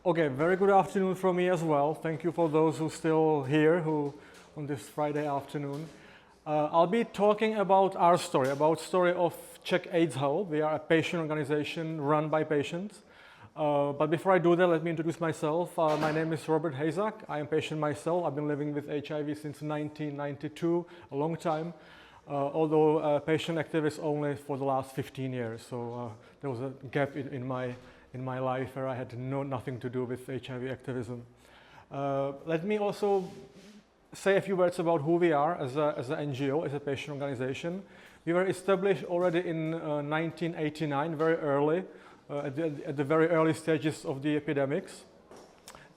Okay, very good afternoon from me as well. Thank you for those who are still here on this Friday afternoon. I'll be talking about our story, about story of Czech AIDS Help. We are a patient organization run by patients. But before I do that, let me introduce myself. My name is Робърт Хейжак. I am patient myself. I've been living with HIV since 1992, a long time. Although patient activist only for the last 15 years. So there was a gap in my life where I had nothing to do with HIV activism. Let me also say a few words about who we are as an NGO, as a patient organization. We were established already in 1989, very early, at the very early stages of the epidemics.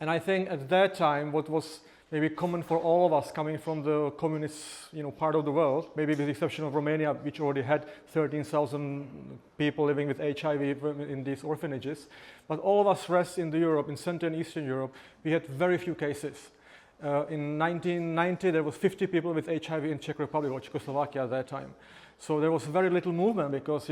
And I think at that time, what was maybe common for all of us coming from the communist part of the world, maybe with the exception of Romania, which already had 13,000 people living with HIV in these orphanages. But all of us rest in Europe, in Central and Eastern Europe, we had very few cases. In 1990, there was 50 people with HIV in Czech Republic or Czechoslovakia at that time. So there was very little movement because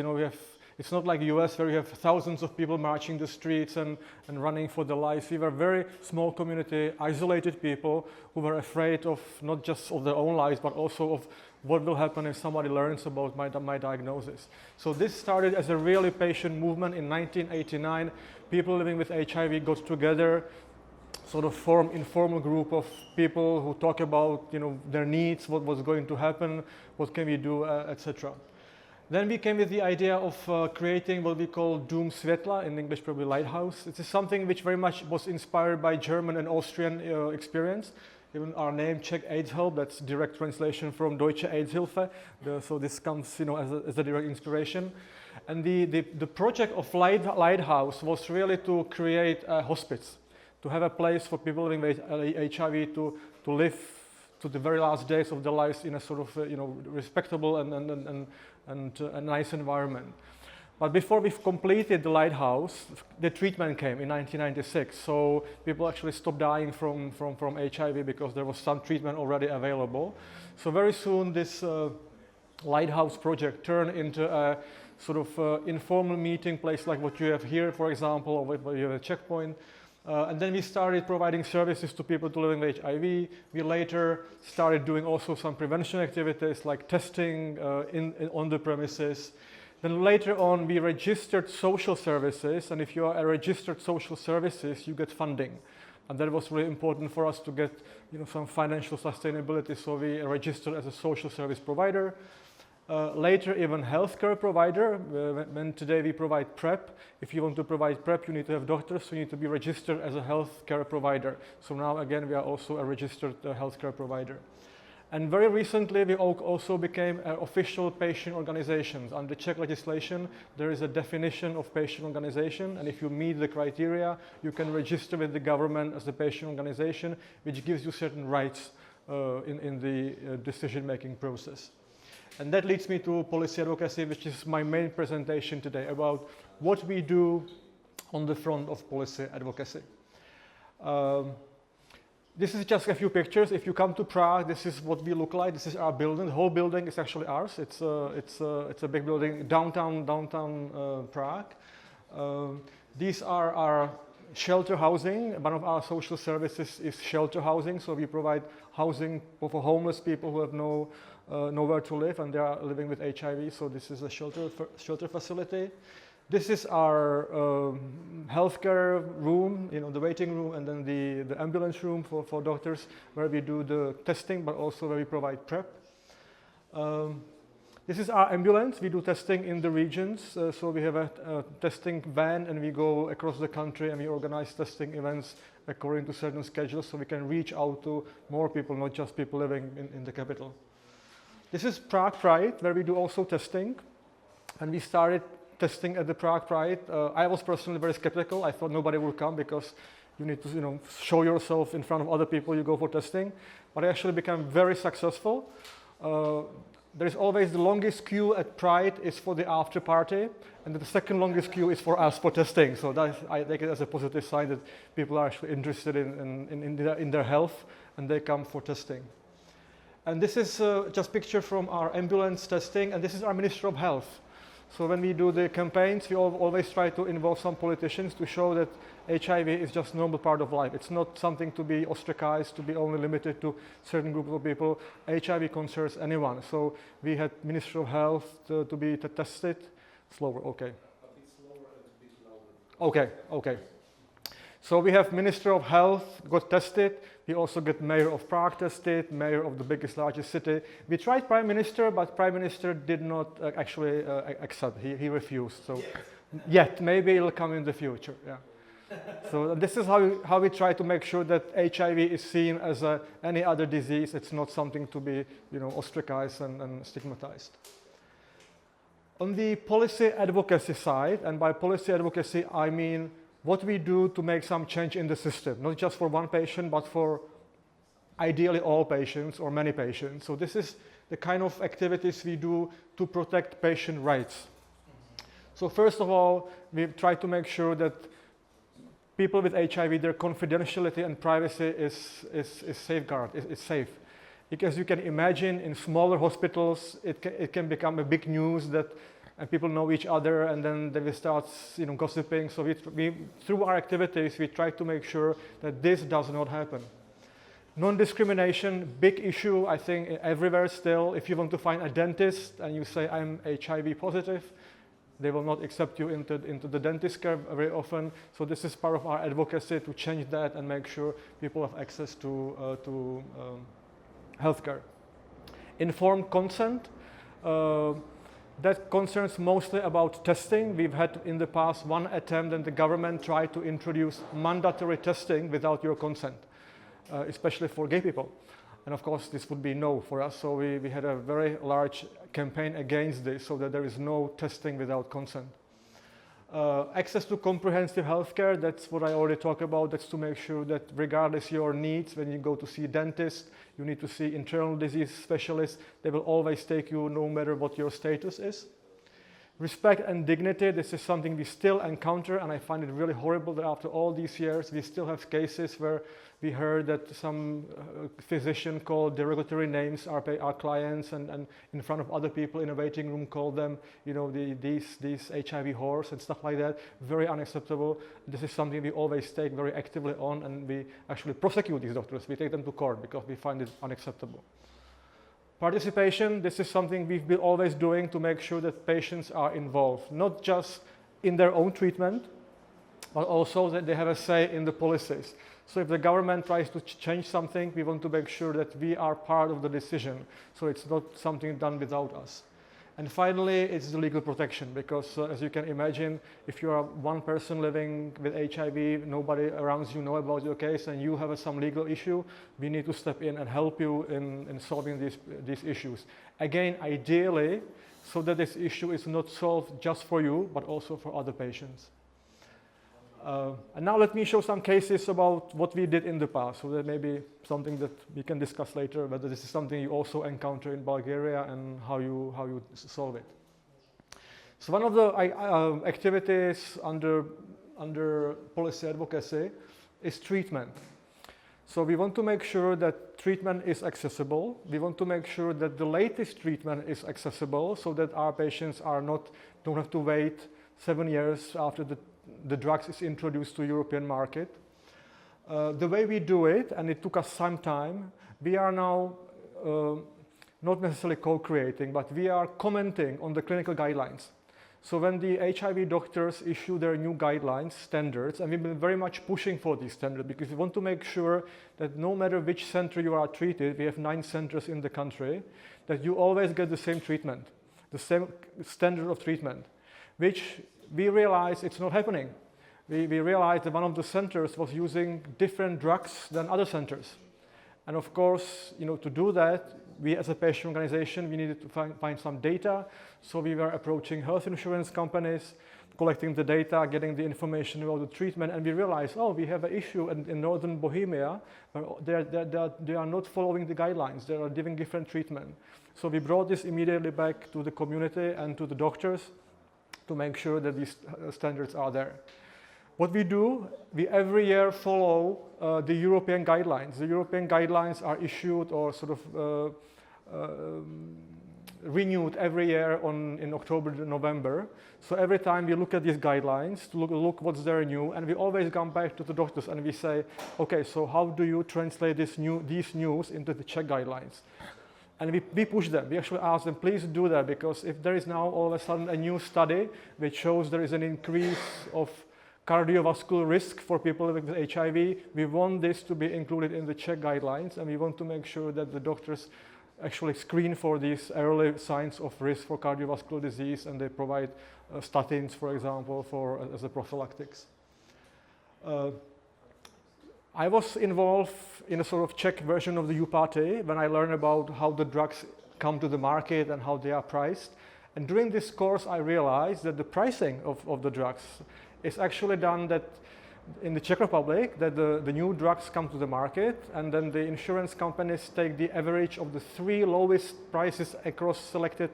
it's not like the US where you have thousands of people marching the streets and running for their lives. We were a very small community, isolated people who were afraid of not just of their own lives, but also of what will happen if somebody learns about my diagnosis. So this started as a really patient movement in 1989. People living with HIV got together, sort of form informal group of people who talk about their needs, what was going to happen, what can we do, etc. Then we came with the idea of creating what we call Dům Světla, in English probably lighthouse. It is something which very much was inspired by German and Austrian experience. Even our name, Czech AIDS Help, that's direct translation from Deutsche AIDS Hilfe. So this comes as a direct inspiration. And the project of Lighthouse was really to create a hospice, to have a place for people living with HIV to live to the very last days of their lives in a sort of respectable and a nice environment. But before we've completed the lighthouse, the treatment came in 1996. So people actually stopped dying from HIV because there was some treatment already available. So very soon this lighthouse project turned into a sort of informal meeting place like what you have here, for example, or where you have a checkpoint. And then we started providing services to people living with HIV. We later started doing also some prevention activities like testing on the premises. Then later on, we registered social services. And if you are a registered social services, you get funding. And that was really important for us to get some financial sustainability. So we registered as a social service provider. Later, even healthcare provider. When today we provide PrEP. If you want to provide PrEP, you need to have doctors, so you need to be registered as a healthcare provider. So now, again, we are also a registered healthcare provider. And very recently, we also became an official patient organization. Under Czech legislation, there is a definition of patient organization, and if you meet the criteria, you can register with the government as a patient organization, which gives you certain rights in the decision-making process. And that leads me to policy advocacy, which is my main presentation today, about what we do on the front of policy advocacy. This is just a few pictures. If you come to Prague, this is what we look like. This is our building. The whole building is actually ours. It's a big building, downtown Prague. These are our shelter housing. One of our social services is shelter housing. So we provide housing for homeless people who have nowhere to live, and they are living with HIV. So this is a shelter facility. This is our healthcare room, the waiting room, and then the ambulance room for doctors, where we do the testing, but also where we provide PrEP. This is our ambulance. We do testing in the regions. So we have a testing van, and we go across the country, and we organize testing events according to certain schedules, so we can reach out to more people, not just people living in the capital. This is Prague Pride, where we do also testing, and we started testing at the Prague Pride. I was personally very skeptical. I thought nobody would come because you need to show yourself in front of other people, you go for testing. But it actually became very successful. There is always the longest queue at Pride is for the after party, and the second longest queue is for us for testing. So I take it as a positive sign that people are actually interested in their health, and they come for testing. And this is just a picture from our ambulance testing, and this is our Minister of Health. So when we do the campaigns, we always try to involve some politicians to show that HIV is just a normal part of life. It's not something to be ostracized, to be only limited to certain group of people. HIV concerns anyone. So we had Minister of Health to be tested. Slower, okay. A bit slower and a bit louder. Okay, okay. So we have Minister of Health got tested. We also got Mayor of Prague tested, Mayor of the biggest, largest city. We tried Prime Minister, but Prime Minister did not actually accept. He refused. So yet, maybe it'll come in the future. Yeah. So this is how we try to make sure that HIV is seen as any other disease. It's not something to be, ostracized and stigmatized. On the policy advocacy side, and by policy advocacy I mean what we do to make some change in the system, not just for one patient, but for ideally all patients or many patients. So this is the kind of activities we do to protect patient rights. So first of all, we try to make sure that people with HIV, their confidentiality and privacy is safeguarded, is safe. Because you can imagine in smaller hospitals, it can become a big news that people know each other, and then they will start gossiping. So we, through our activities, we try to make sure that this does not happen. Non-discrimination, big issue, I think, everywhere still. If you want to find a dentist and you say, I'm HIV positive, they will not accept you into the dentist care very often. So this is part of our advocacy to change that and make sure people have access to healthcare. Informed consent. That concerns mostly about testing. We've had in the past one attempt and the government tried to introduce mandatory testing without your consent, especially for gay people. And of course, this would be no for us. So we had a very large campaign against this so that there is no testing without consent. Access to comprehensive healthcare, that's what I already talked about. That's to make sure that regardless of your needs, when you go to see a dentist, you need to see internal disease specialists, they will always take you no matter what your status is. Respect and dignity, this is something we still encounter, and I find it really horrible that after all these years, we still have cases where we heard that some physician called derogatory names our clients, and in front of other people in a waiting room called them, these HIV whores and stuff like that. Very unacceptable. This is something we always take very actively on, and we actually prosecute these doctors. We take them to court because we find it unacceptable. Participation, this is something we've been always doing to make sure that patients are involved, not just in their own treatment, but also that they have a say in the policies. So if the government tries to change something, we want to make sure that we are part of the decision, so it's not something done without us. And finally, it's the legal protection, because as you can imagine, if you are one person living with HIV, nobody around you know about your case, and you have some legal issue, we need to step in and help you in solving these issues. Again, ideally, so that this issue is not solved just for you, but also for other patients. And now let me show some cases about what we did in the past, so that may be something that we can discuss later, whether this is something you also encounter in Bulgaria and how you solve it. So one of the activities under policy advocacy is treatment. So we want to make sure that treatment is accessible. We want to make sure that the latest treatment is accessible, so that our patients don't have to wait 7 years after the drugs is introduced to European market. The way we do it, and it took us some time, we are now not necessarily co-creating, but we are commenting on the clinical guidelines. So when the HIV doctors issue their new guidelines, standards, and we've been very much pushing for these standards because we want to make sure that no matter which center you are treated, we have 9 centers in the country, that you always get the same treatment, the same standard of treatment, which we realized it's not happening. We realized that one of the centers was using different drugs than other centers. And of course, to do that, we as a patient organization, we needed to find some data. So we were approaching health insurance companies, collecting the data, getting the information about the treatment, and we realized, we have an issue in northern Bohemia, where they are not following the guidelines. They are giving different treatment. So we brought this immediately back to the community and to the doctors, to make sure that these standards are there. What we do, we every year follow the European guidelines. The European guidelines are issued or sort of renewed every year in October, November. So every time we look at these guidelines to look what's there new, and we always come back to the doctors and we say, okay, so how do you translate these news into the Czech guidelines? And we push them. We actually ask them, please do that, because if there is now all of a sudden a new study which shows there is an increase of cardiovascular risk for people living with HIV, we want this to be included in the Czech guidelines, and we want to make sure that the doctors actually screen for these early signs of risk for cardiovascular disease, and they provide statins, for example, as a prophylactics. I was involved in a sort of Czech version of the U-Party when I learned about how the drugs come to the market and how they are priced. And during this course, I realized that the pricing of the drugs is actually done that in the Czech Republic, that the new drugs come to the market, and then the insurance companies take the average of the 3 lowest prices across selected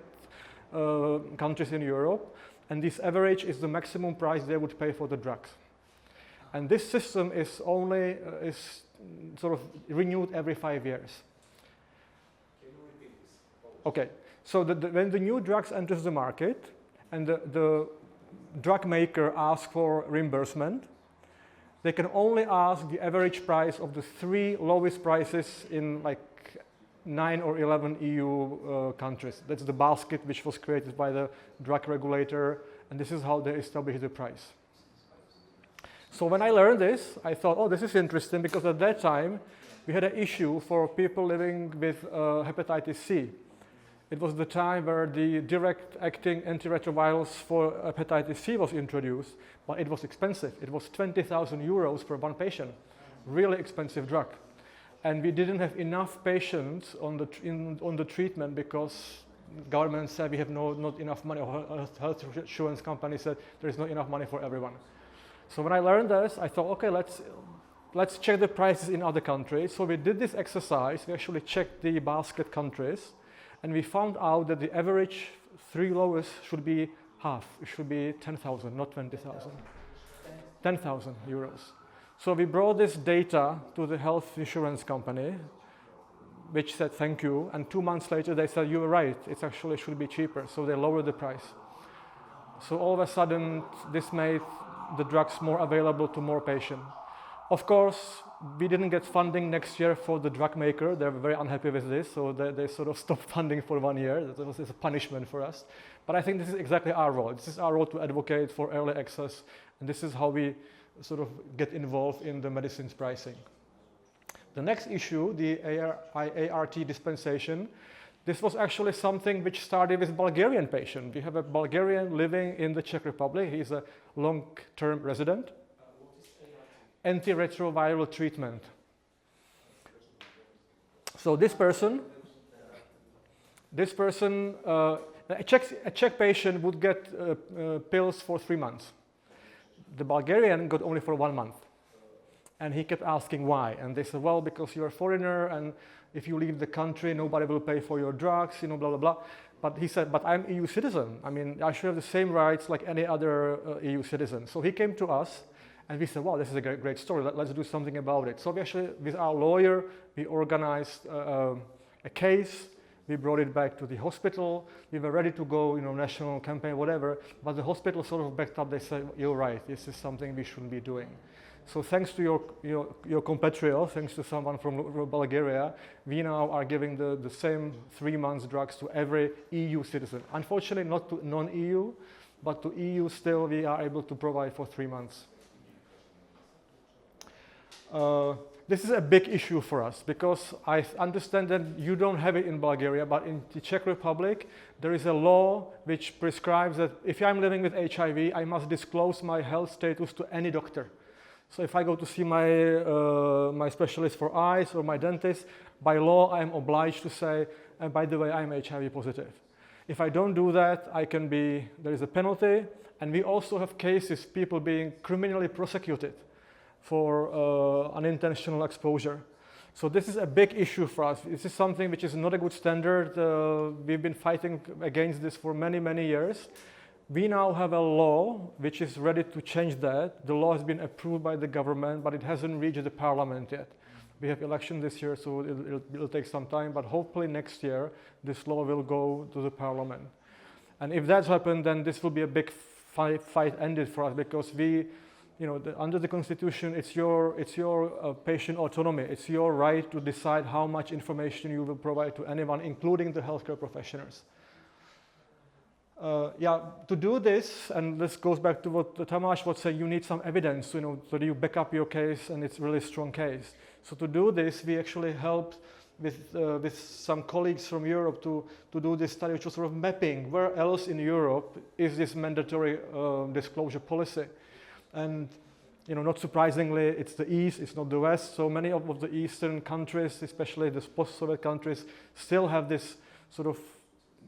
countries in Europe, and this average is the maximum price they would pay for the drugs. And this system is only is sort of renewed every 5 years. Can you repeat this? Okay, so when the new drugs enters the market and the drug maker asks for reimbursement, they can only ask the average price of the 3 lowest prices in like 9 or 11 EU countries. That's the basket which was created by the drug regulator, and this is how they establish the price. So when I learned this, I thought, oh, this is interesting, because at that time we had an issue for people living with hepatitis C. It was the time where the direct-acting antiretrovirals for hepatitis C was introduced, but it was expensive. It was 20,000 euros for one patient, really expensive drug. And we didn't have enough patients on the treatment because government said we have not enough money, or health insurance company said there is not enough money for everyone. So when I learned this, I thought, okay, let's check the prices in other countries. So we did this exercise. We actually checked the basket countries, and we found out that the average 3 lowest should be half. It should be 10,000, not 20,000. 10,000 euros. So we brought this data to the health insurance company, which said thank you, and 2 months later they said, you were right, it actually should be cheaper. So they lowered the price. So all of a sudden, this made the drugs more available to more patients. Of course, we didn't get funding next year for the drug maker. They were very unhappy with this, so they sort of stopped funding for 1 year. That was a punishment for us. But I think this is exactly our role. This is our role to advocate for early access, and this is how we sort of get involved in the medicines pricing. The next issue, the ART dispensation, this was actually something which started with Bulgarian patient. We have a Bulgarian living in the Czech Republic. He's a long-term resident. Antiretroviral treatment. So this person, a Czech patient would get pills for 3 months. The Bulgarian got only for 1 month. And he kept asking why. And they said, well, because you're a foreigner, and if you leave the country, nobody will pay for your drugs, blah, blah, blah. But he said, but I'm EU citizen. I mean, I should have the same rights like any other EU citizen. So he came to us, and we said, wow, this is a great story. Let's do something about it. So we actually, with our lawyer, we organized a case. We brought it back to the hospital. We were ready to go, national campaign, whatever. But the hospital sort of backed up. They said, you're right. This is something we shouldn't be doing. So thanks to your compatriot, thanks to someone from Bulgaria, we now are giving the same 3 months drugs to every EU citizen. Unfortunately, not to non-EU, but to EU still we are able to provide for 3 months. This is a big issue for us because I understand that you don't have it in Bulgaria, but in the Czech Republic, there is a law which prescribes that if I'm living with HIV, I must disclose my health status to any doctor. So if I go to see my specialist for eyes or my dentist, by law I am obliged to say, and by the way, I'm HIV positive. If I don't do that, there is a penalty, and we also have cases, people being criminally prosecuted for unintentional exposure. So this is a big issue for us. This is something which is not a good standard. We've been fighting against this for many, many years. We now have a law which is ready to change that. The law has been approved by the government, but it hasn't reached the parliament yet. We have election this year, so it'll take some time, but hopefully next year this law will go to the parliament. And if that's happened, then this will be a big fight ended for us, because we, under the constitution, it's your patient autonomy. It's your right to decide how much information you will provide to anyone, including the healthcare professionals. To do this, and this goes back to what Tamáš was saying, you need some evidence, so that you back up your case, and it's a really strong case. So to do this, we actually helped with some colleagues from Europe to do this study, which was sort of mapping where else in Europe is this mandatory disclosure policy. And not surprisingly, it's the East, it's not the West. So many of the Eastern countries, especially the post-Soviet countries, still have this sort of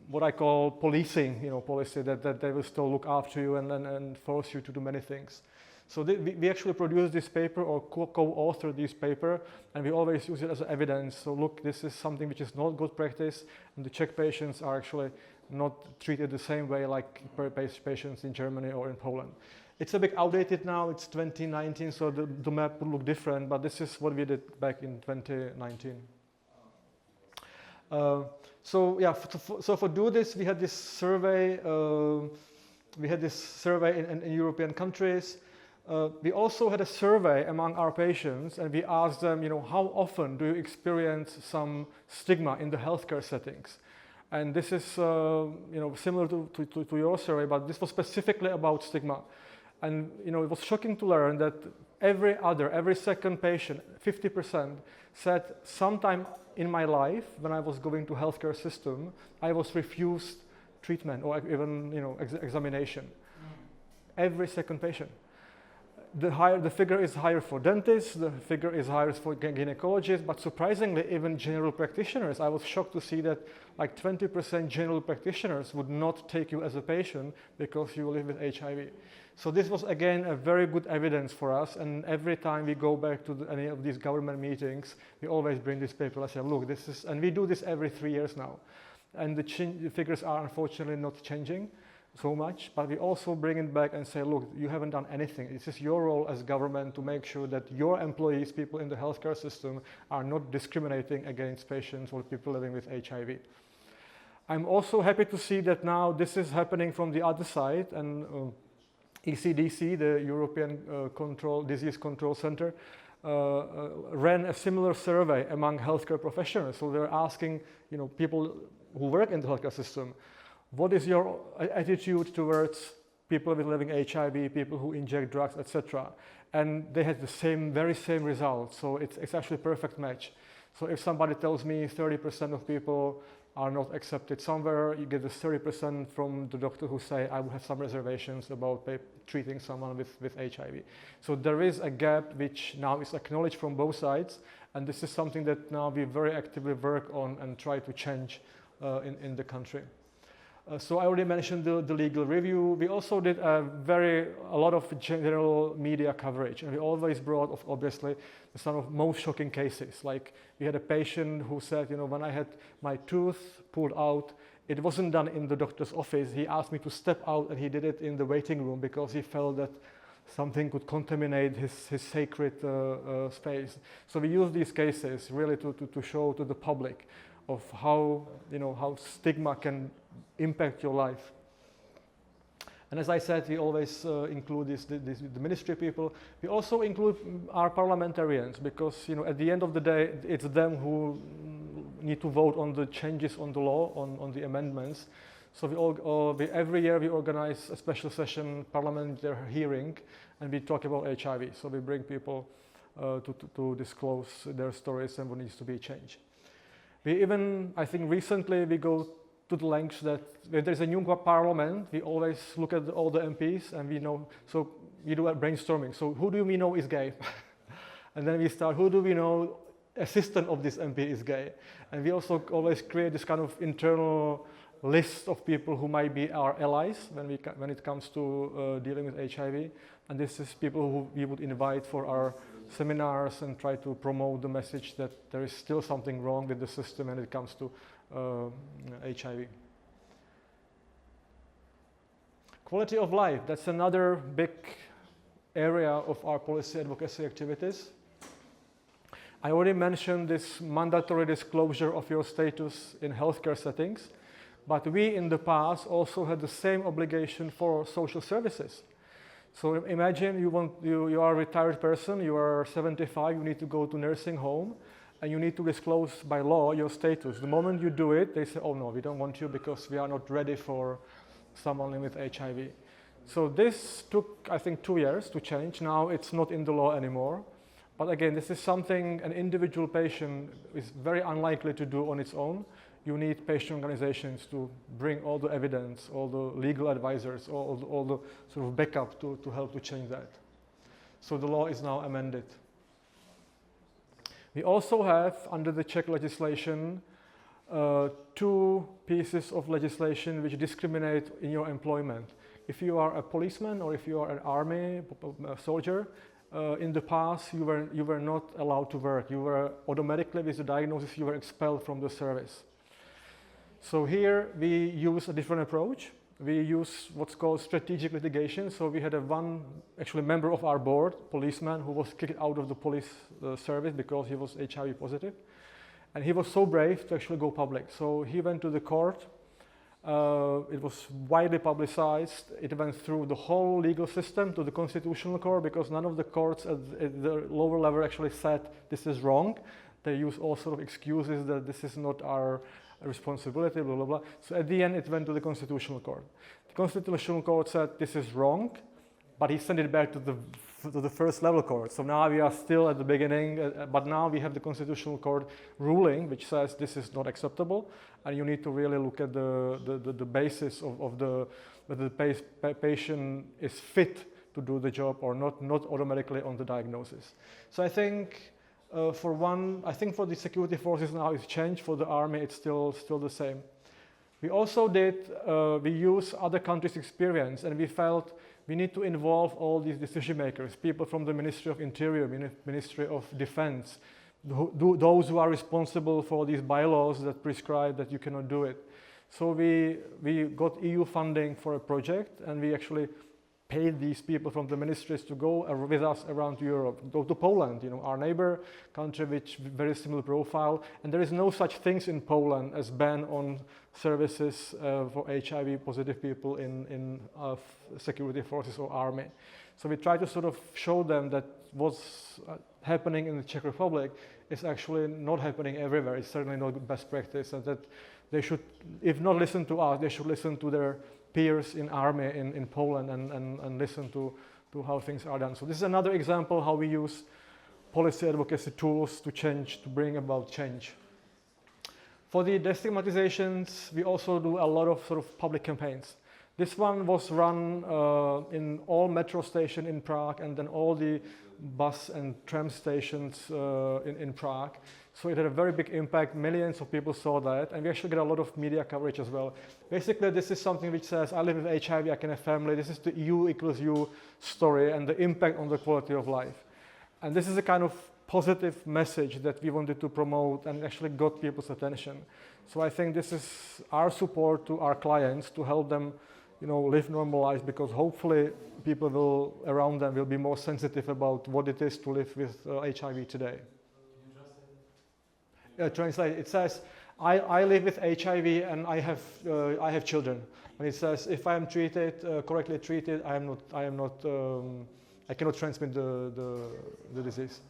what I call policing, policy, that they will still look after you and force you to do many things. So we actually produced this paper, or co-authored this paper, and we always use it as evidence. So look, this is something which is not good practice, and the Czech patients are actually not treated the same way like patients in Germany or in Poland. It's a bit outdated now, it's 2019, so the map would look different, but this is what we did back in 2019. So for do this, we had this survey. In European countries. We also had a survey among our patients, and we asked them, how often do you experience some stigma in the healthcare settings? And this is, similar to your survey, but this was specifically about stigma. And, it was shocking to learn that every second patient, 50%, said sometime in my life, when I was going to healthcare system, I was refused treatment or even, examination. Every second patient. The figure is higher for dentists, the figure is higher for gynecologists, but surprisingly, even general practitioners. I was shocked to see that like 20% general practitioners would not take you as a patient because you live with HIV. So this was, again, a very good evidence for us, and every time we go back to any of these government meetings, we always bring this paper and say, look, this is, and we do this every 3 years now. And the figures are unfortunately not changing so much, but we also bring it back and say, look, you haven't done anything. This is your role as government to make sure that your employees, people in the healthcare system, are not discriminating against patients or people living with HIV. I'm also happy to see that now this is happening from the other side, and ECDC, the European Disease Control Center, ran a similar survey among healthcare professionals. So they're asking, people who work in the healthcare system, what is your attitude towards people with living HIV, people who inject drugs, etc.? And they had the very same result. So it's actually a perfect match. So if somebody tells me 30% of people are not accepted somewhere, you get the 30% from the doctor who say, I would have some reservations about treating someone with HIV. So there is a gap which now is acknowledged from both sides, and this is something that now we very actively work on and try to change in the country. So I already mentioned the legal review. We also did a lot of general media coverage, and we always brought, obviously, some of most shocking cases. Like we had a patient who said, when I had my tooth pulled out, it wasn't done in the doctor's office. He asked me to step out, and he did it in the waiting room because he felt that something could contaminate his sacred space. So we use these cases really to show to the public of how stigma can impact your life. And as I said, we always include the ministry people. We also include our parliamentarians because at the end of the day, it's them who need to vote on the changes on the law, on the amendments. So every year we organize a special session, parliamentary hearing, and we talk about HIV. So we bring people to disclose their stories and what needs to be changed. We even, I think recently, we go to the lengths that when there's a new parliament, we always look at all the MPs and so we do a brainstorming. So who do we know is gay? And then we start, who do we know assistant of this MP is gay? And we also always create this kind of internal list of people who might be our allies when it comes to dealing with HIV. And this is people who we would invite for our seminars and try to promote the message that there is still something wrong with the system when it comes to HIV. Quality of life, that's another big area of our policy advocacy activities. I already mentioned this mandatory disclosure of your status in healthcare settings, but we in the past also had the same obligation for social services. So imagine you are a retired person, you are 75, you need to go to nursing home, and you need to disclose by law your status. The moment you do it, they say, oh no, we don't want you because we are not ready for someone with HIV. So this took, I think, 2 years to change. Now it's not in the law anymore. But again, this is something an individual patient is very unlikely to do on its own. You need patient organizations to bring all the evidence, all the legal advisors, all the sort of backup to help to change that. So the law is now amended. We also have, under the Czech legislation, 2 pieces of legislation which discriminate in your employment. If you are a policeman or if you are an army soldier, in the past you were not allowed to work. You were automatically, with the diagnosis, you were expelled from the service. So here we use a different approach. We use what's called strategic litigation. So we had one actually member of our board, policeman, who was kicked out of the police service because he was HIV positive. And he was so brave to actually go public. So he went to the court. It was widely publicized. It went through the whole legal system to the constitutional court because none of the courts at the lower level actually said this is wrong. They use all sort of excuses that this is not our responsibility, blah, blah, blah. So at the end, it went to the constitutional court. The constitutional court said this is wrong, but he sent it back to the first level court. So now we are still at the beginning, but now we have the constitutional court ruling, which says this is not acceptable, and you need to really look at the basis of whether the patient is fit to do the job or not automatically on the diagnosis. So I think for the security forces now it's changed. For the army, it's still the same. We also we use other countries' experience, and we felt we need to involve all these decision makers, people from the Ministry of Interior, Ministry of Defense, those who are responsible for these bylaws that prescribe that you cannot do it. So we got EU funding for a project, and we actually paid these people from the ministries to go with us around Europe, go to Poland, our neighbor country, which very similar profile. And there is no such things in Poland as ban on services for HIV positive people in security forces or army. So we try to sort of show them that what's happening in the Czech Republic is actually not happening everywhere. It's certainly not best practice, and that they should, if not listen to us, they should listen to their peers in army in Poland and listen to how things are done. So this is another example how we use policy advocacy tools to bring about change. For the destigmatizations, we also do a lot of sort of public campaigns. This one was run in all metro stations in Prague and then all the bus and tram stations in Prague. So it had a very big impact. Millions of people saw that, and we actually get a lot of media coverage as well. Basically, this is something which says, I live with HIV, I can have family. This is the EU equals you story and the impact on the quality of life. And this is a kind of positive message that we wanted to promote and actually got people's attention. So I think this is our support to our clients to help them live normal lives, because hopefully people around them will be more sensitive about what it is to live with HIV today. Translate. It says, I live with HIV and I have children. And it says, if I am correctly treated, I cannot transmit the disease.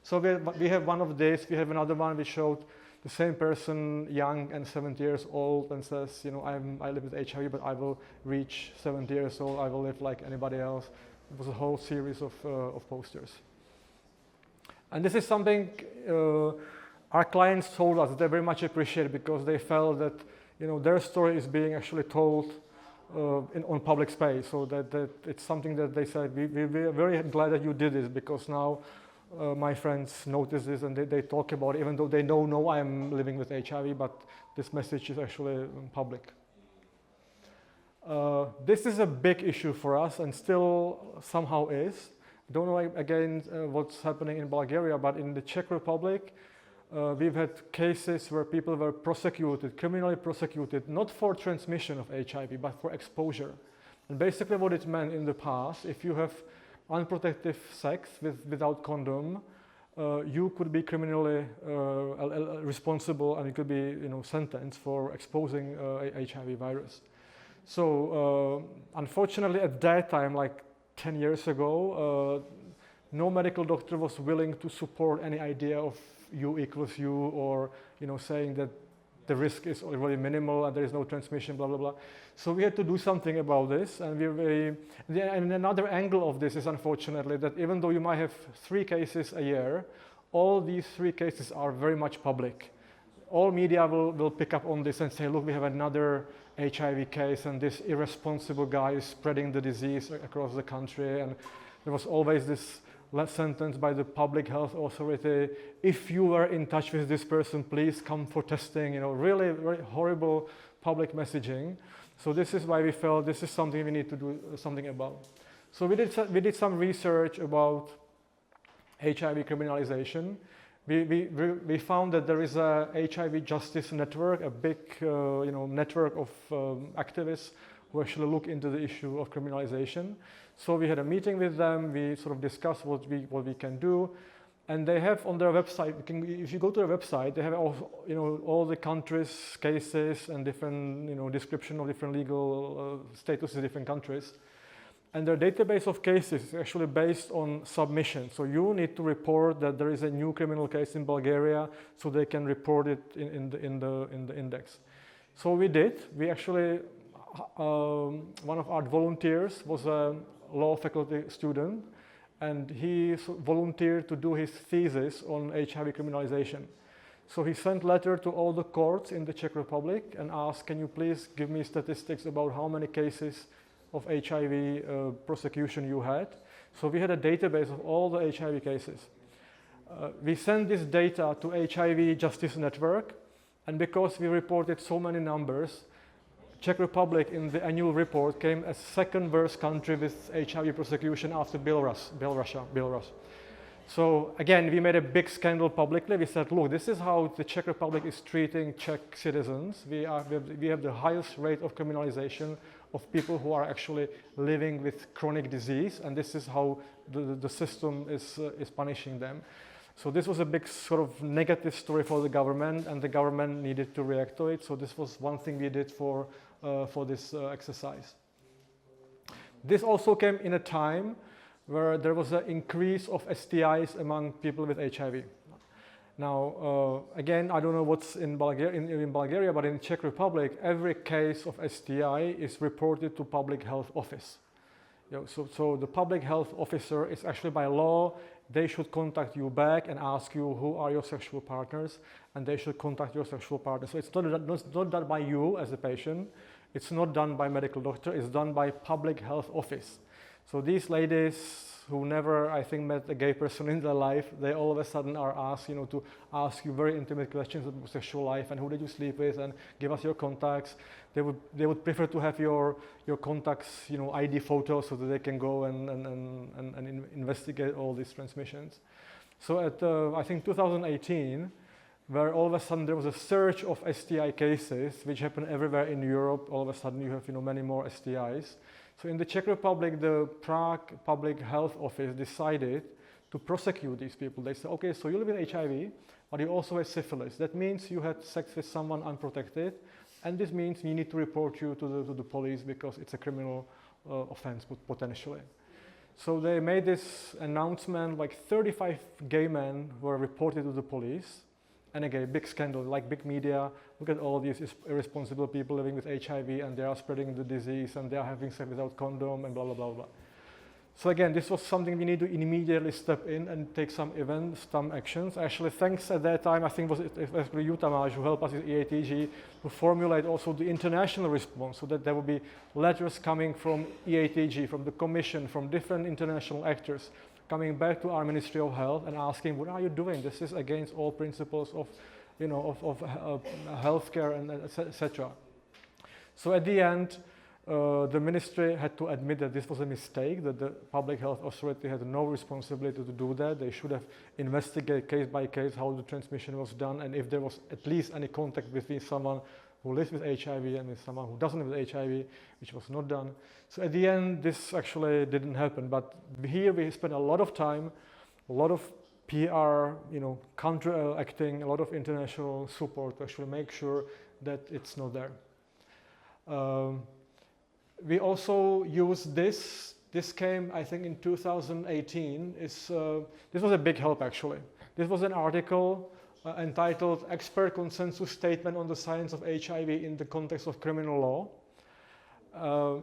So we have one of these. We have another one which showed the same person, young and 70 years old, and says, I live with HIV, but I will reach 70 years old. I will live like anybody else. It was a whole series of posters. And this is something our clients told us they very much appreciate, because they felt that their story is being actually told on public space. So that it's something that they said, we're very glad that you did this, because now my friends notice this and they talk about it, even though they don't know I am living with HIV, but this message is actually public. This is a big issue for us and still somehow is. Don't know again what's happening in Bulgaria, but in the Czech Republic, we've had cases where people were prosecuted, criminally prosecuted, not for transmission of HIV, but for exposure. And basically what it meant in the past, if you have unprotected sex without condom, you could be criminally responsible, and you could be, sentenced for exposing HIV virus. So unfortunately, at that time, like 10 years ago, no medical doctor was willing to support any idea of U equals U, or saying that the risk is really minimal and there is no transmission, blah blah blah. So we had to do something about this, and and another angle of this is, unfortunately, that even though you might have 3 cases a year, all these 3 cases are very much public. All media will pick up on this and say, look, we have another HIV case, and this irresponsible guy is spreading the disease across the country. And there was always this sentence by the public health authority: if you were in touch with this person, please come for testing. Really very horrible public messaging. So this is why we felt this is something we need to do something about. So we did some research about HIV criminalization. We found that there is a HIV justice network, a big network of activists who actually look into the issue of criminalization. So we had a meeting with them. We sort of discussed what we can do, and they have on their website. If you go to their website, they have all the countries' cases and different description of different legal statuses in different countries. And their database of cases is actually based on submission. So you need to report that there is a new criminal case in Bulgaria, so they can report it in the index. So we did. We actually, one of our volunteers was a law faculty student, and he volunteered to do his thesis on HIV criminalization. So he sent letter to all the courts in the Czech Republic and asked, can you please give me statistics about how many cases of HIV prosecution you had. So we had a database of all the HIV cases. We sent this data to HIV Justice Network, and because we reported so many numbers, Czech Republic in the annual report came as second worst country with HIV prosecution after Belarus. So again, we made a big scandal publicly. We said, look, this is how the Czech Republic is treating Czech citizens. We have the highest rate of criminalization of people who are actually living with chronic disease, and this is how the system is punishing them. So this was a big sort of negative story for the government, and the government needed to react to it. So this was one thing we did for this exercise. This also came in a time where there was an increase of STIs among people with HIV. Now, again, I don't know what's in Bulgaria, but in Czech Republic, every case of STI is reported to public health office. So the public health officer is actually, by law, they should contact you back and ask you who are your sexual partners, and they should contact your sexual partner. So it's not done by you as a patient, it's not done by medical doctor, it's done by public health office. So these ladies who never, I think, met a gay person in their life, they all of a sudden are asked, to ask you very intimate questions about sexual life and who did you sleep with, and give us your contacts. They would prefer to have your contacts, ID photos, so that they can go and investigate all these transmissions. So at I think 2018, where all of a sudden there was a surge of STI cases, which happened everywhere in Europe. All of a sudden you have many more STIs. So in the Czech Republic, the Prague Public Health Office decided to prosecute these people. They said, okay, so you live with HIV, but you also have syphilis. That means you had sex with someone unprotected, and this means we need to report you to the police because it's a criminal offense, potentially. So they made this announcement, like 35 gay men were reported to the police. And again, big scandal, like big media, look at all these irresponsible people living with HIV, and they are spreading the disease, and they are having sex without condom, and blah, blah, blah, blah. So again, this was something we need to immediately step in and take some actions. Actually, thanks at that time, I think it was you, Tamás, who helped us with EATG to formulate also the international response, so that there will be letters coming from EATG, from the Commission, from different international actors, coming back to our Ministry of Health and asking, what are you doing? This is against all principles of healthcare, and etc. So at the end, the ministry had to admit that this was a mistake, that the public health authority had no responsibility to do that. They should have investigated case by case how the transmission was done, and if there was at least any contact between someone who lives with HIV and with someone who doesn't live with HIV, which was not done. So at the end, this actually didn't happen. But here we spent a lot of time, a lot of PR, counteracting a lot of international support to actually make sure that it's not there. We also use this. This came, I think, in 2018. This was a big help, actually. This was an article entitled Expert Consensus Statement on the Science of HIV in the Context of Criminal Law.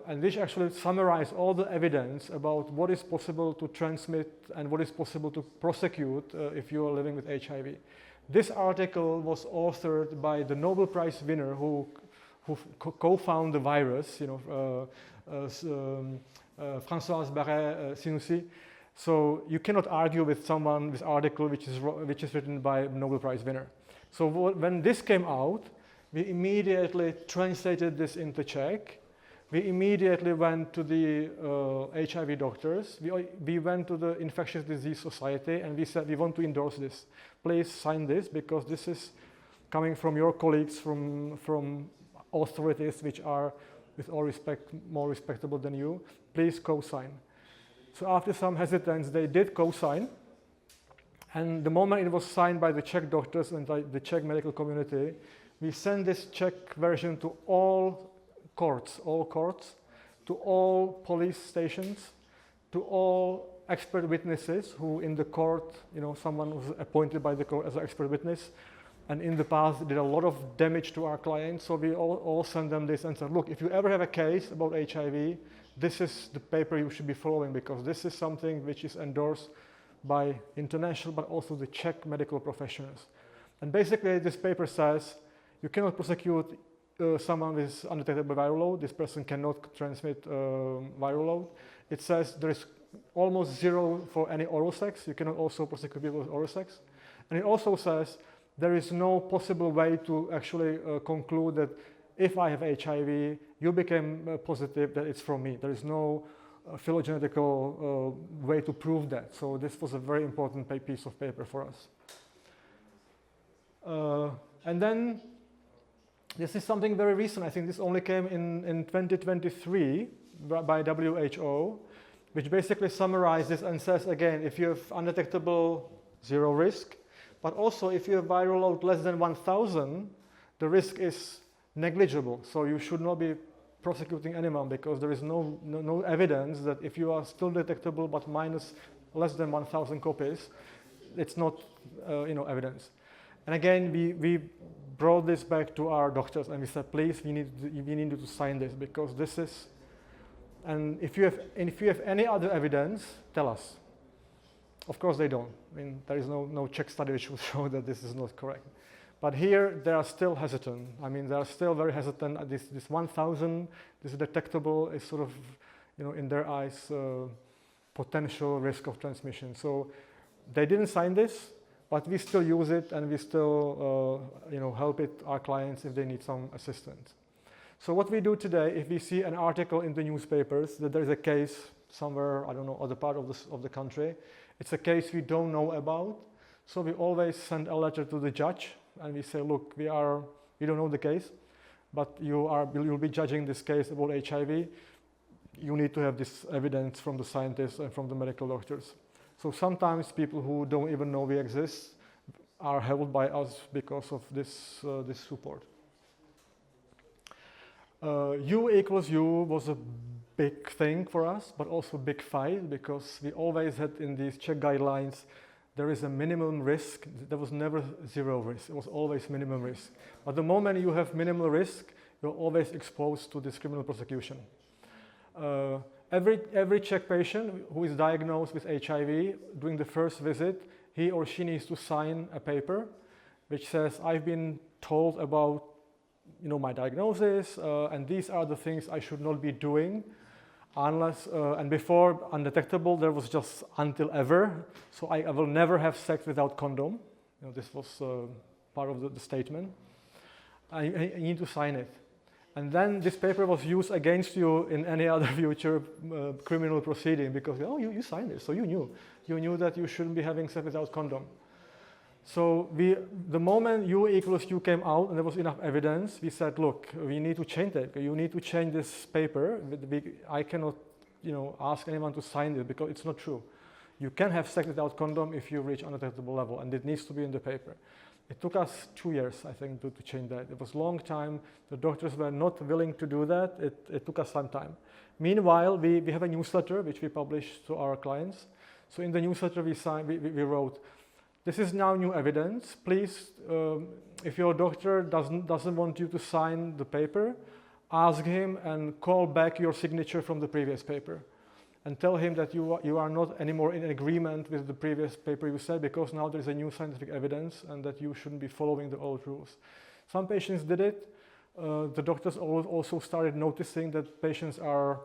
And which actually summarized all the evidence about what is possible to transmit and what is possible to prosecute if you are living with HIV. This article was authored by the Nobel Prize winner who co-founded the virus, Françoise Barré-Sinoussi. So you cannot argue with someone with article which is written by a Nobel Prize winner. So when this came out, we immediately translated this into Czech. We immediately went to the HIV doctors. We went to the Infectious Disease Society and we said, we want to endorse this. Please sign this because this is coming from your colleagues, from authorities which are, with all respect, more respectable than you. Please co-sign. So after some hesitance, they did co-sign. And the moment it was signed by the Czech doctors and the Czech medical community, we sent this Czech version to all courts, to all police stations, to all expert witnesses who in the court, someone was appointed by the court as an expert witness, and in the past did a lot of damage to our clients. So we all sent them this and said, look, if you ever have a case about HIV, this is the paper you should be following because this is something which is endorsed by international, but also the Czech medical professionals. And basically this paper says you cannot prosecute someone with undetectable viral load. This person cannot transmit viral load. It says there is almost zero for any oral sex. You cannot also prosecute people with oral sex. And it also says there is no possible way to actually conclude that if I have HIV, you became positive, that it's from me. There is no phylogenetical way to prove that. So this was a very important piece of paper for us. And then this is something very recent. I think this only came in 2023 by WHO, which basically summarizes and says, again, if you have undetectable, zero risk, but also if you have viral load less than 1,000, the risk is negligible. So you should not be prosecuting anyone because there is no evidence that if you are still detectable but minus less than 1,000 copies, it's not evidence. And again, we brought this back to our doctors and we said, please, we need you to sign this because this is, and if you have any other evidence, tell us. Of course they don't. I mean, there is no Czech study which will show that this is not correct. But here they are still hesitant. I mean, they are still very hesitant. This 1,000, this detectable is sort of, in their eyes, potential risk of transmission. So they didn't sign this, but we still use it and we still, help our clients if they need some assistance. So what we do today, if we see an article in the newspapers that there is a case somewhere, I don't know, other part of the country, it's a case we don't know about. So we always send a letter to the judge and we say, look, we don't know the case, but you'll be judging this case about HIV. You need to have this evidence from the scientists and from the medical doctors. So sometimes people who don't even know we exist are helped by us because of this support. U equals U was a big thing for us, but also a big fight because we always had in these Czech guidelines, there is a minimum risk. There was never zero risk. It was always minimum risk. But the moment you have minimal risk, you're always exposed to this criminal prosecution. Every Czech patient who is diagnosed with HIV, during the first visit, he or she needs to sign a paper which says, I've been told about my diagnosis, and these are the things I should not be doing unless, and before undetectable, there was just until ever. So I will never have sex without condom. This was part of the statement. I need to sign it. And then this paper was used against you in any other future criminal proceeding because, you signed this, so you knew that you shouldn't be having sex without condom. So the moment U equals U came out and there was enough evidence, we said, look, we need to change it. You need to change this paper. I cannot, ask anyone to sign this because it's not true. you can have sex without condom if you reach undetectable level, and it needs to be in the paper. It took us 2 years, I think, to change that. It was a long time. The doctors were not willing to do that. It took us some time. Meanwhile, we have a newsletter which we publish to our clients. So in the newsletter we wrote, this is now new evidence. Please, if your doctor doesn't want you to sign the paper, ask him and call back your signature from the previous paper. And tell him that you are not anymore in agreement with the previous paper you said, because now there is a new scientific evidence and that you shouldn't be following the old rules. Some patients did it. The doctors also started noticing that patients are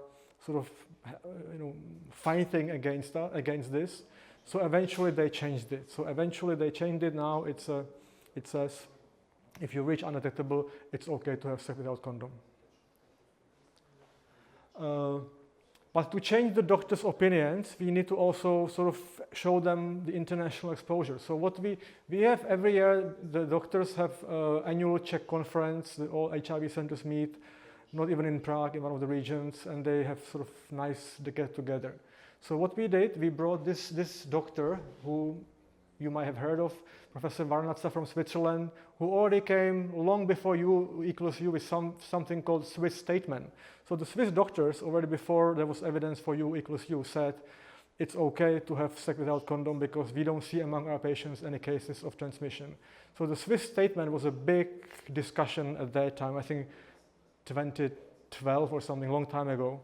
sort of fighting against this. So eventually they changed it. Now it says, if you reach undetectable, it's okay to have sex without condom. But to change the doctors' opinions, we need to also sort of show them the international exposure. So what we have every year, the doctors have annual Czech conference, all HIV centers meet, not even in Prague, in one of the regions, and they have sort of nice get together. So what we did, we brought this doctor who you might have heard of, Professor Varnatsa from Switzerland, who already came long before U equals U with something called Swiss statement. So the Swiss doctors, already before there was evidence for U equals U, said it's okay to have sex without condom because we don't see among our patients any cases of transmission. So the Swiss statement was a big discussion at that time, I think 2012 or something, long time ago.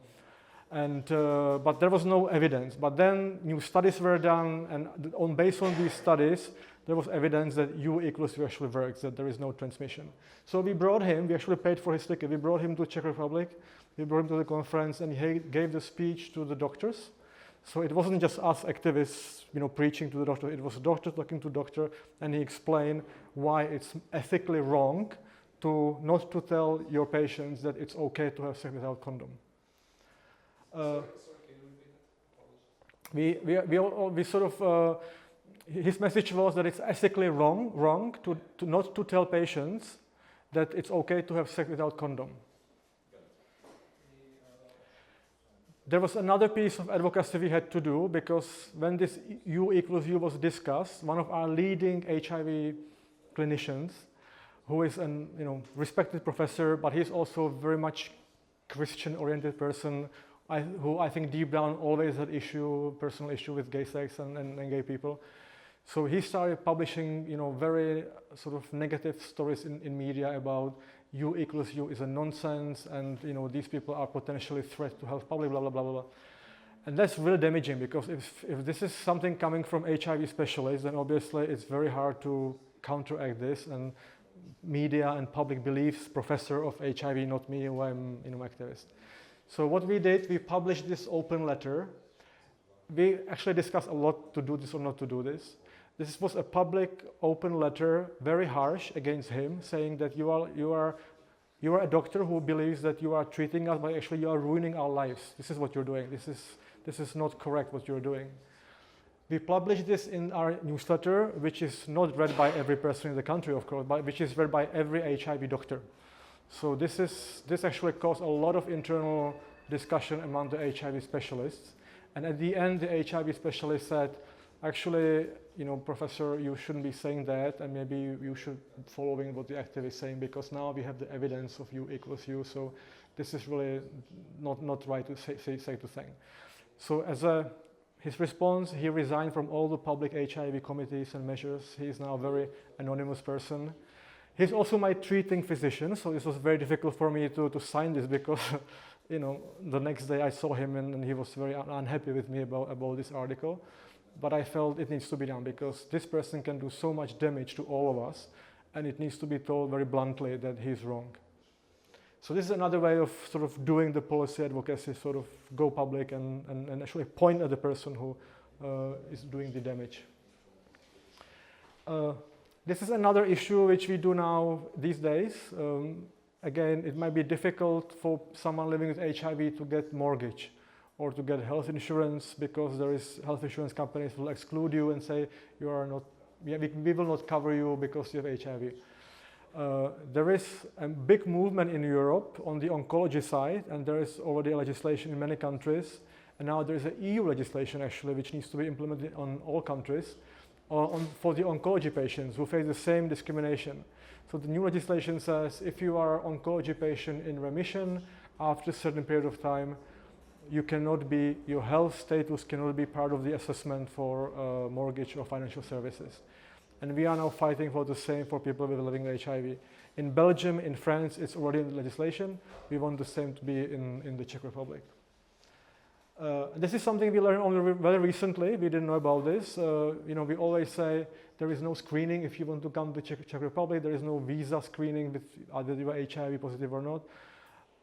And but there was no evidence. But then new studies were done, and based on these studies, there was evidence that U equals U actually works, that there is no transmission. So we brought him, we actually paid for his ticket, we brought him to Czech Republic, we brought him to the conference, and he gave the speech to the doctors. So it wasn't just us activists, preaching to the doctor, it was a doctor talking to doctor, and he explained why it's ethically wrong not to tell your patients that it's okay to have sex without condom. Sorry, can you repeat that? We sort of, his message was that it's ethically wrong to not to tell patients that it's okay to have sex without condom. There was another piece of advocacy we had to do, because when this U equals U was discussed, one of our leading HIV clinicians, who is a respected professor, but he's also very much Christian-oriented person, who I think deep down always had personal issue with gay sex and gay people. So he started publishing, very sort of negative stories in media about U equals U is a nonsense, and these people are potentially threat to health public, blah blah blah blah. And that's really damaging, because if this is something coming from HIV specialists, then obviously it's very hard to counteract this. And media and public believes professor of HIV, not me, who I'm activist. So what we did, we published this open letter. We actually discussed a lot to do this or not to do this. This was a public open letter, very harsh against him, saying that you are a doctor who believes that you are treating us, but actually you are ruining our lives. This is what you're doing. This is not correct what you're doing. We published this in our newsletter, which is not read by every person in the country, of course, but which is read by every HIV doctor. So this actually caused a lot of internal discussion among the HIV specialists. And at the end, the HIV specialist said, actually, Professor, you shouldn't be saying that, and maybe you should following what the activist is saying, because now we have the evidence of U equals U, so this is really not right to say to thing. So his response, he resigned from all the public HIV committees and measures. He is now a very anonymous person. He's also my treating physician, so this was very difficult for me to sign this, because the next day I saw him and he was very unhappy with me about this article. But I felt it needs to be done, because this person can do so much damage to all of us, and it needs to be told very bluntly that he's wrong. So this is another way of sort of doing the policy advocacy, sort of go public and actually point at the person who is doing the damage. This is another issue which we do now these days. Again, it might be difficult for someone living with HIV to get mortgage or to get health insurance, because there is health insurance companies will exclude you and say you are not, we will not cover you because you have HIV. There is a big movement in Europe on the oncology side, and there is already legislation in many countries And now there's an EU legislation actually which needs to be implemented on all countries for the oncology patients who face the same discrimination. So the new legislation says if you are an oncology patient in remission after a certain period of time, your health status cannot be part of the assessment for mortgage or financial services. And we are now fighting for the same for people living with HIV. In Belgium, in France, it's already in legislation. We want the same to be in the Czech Republic. This is something we learned only very recently. We didn't know about this. We always say there is no screening if you want to come to Czech Republic. There is no visa screening with whether you are HIV positive or not.